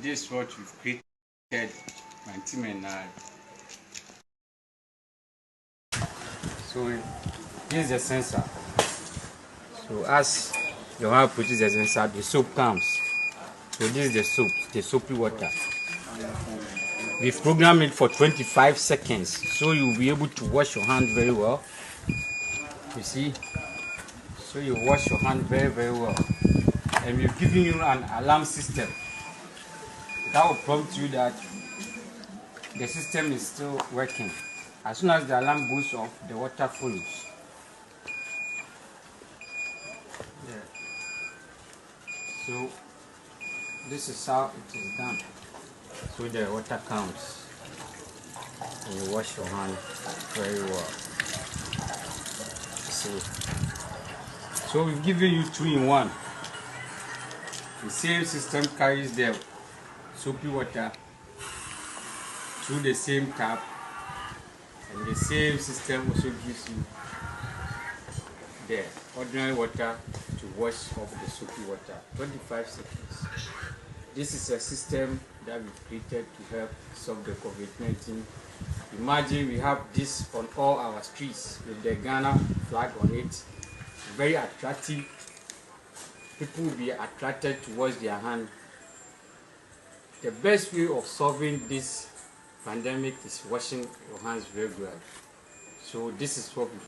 This is what we've created, my team and I. So this is the sensor. So as the one pushes the sensor, the soap comes. So this is the soap, the soapy water. We've programmed it for 25 seconds, so you'll be able to wash your hand very well. You see? So you wash your hand very, very well. And we've given you an alarm system that will prompt you that the system is still working. As soon as the alarm goes off, the water follows. Yeah. So this is how it is done. So the water comes and you wash your hand very well. See. So we've given you 2-in-1. The same system carries the soapy water through the same tap, and the same system also gives you the ordinary water to wash off the soapy water. 25 seconds. This is a system that we've created to help solve the COVID-19. Imagine we have this on all our streets with the Ghana flag on it. Very attractive. People will be attracted to wash their hand. The best way of solving this pandemic is washing your hands regularly. So this is what we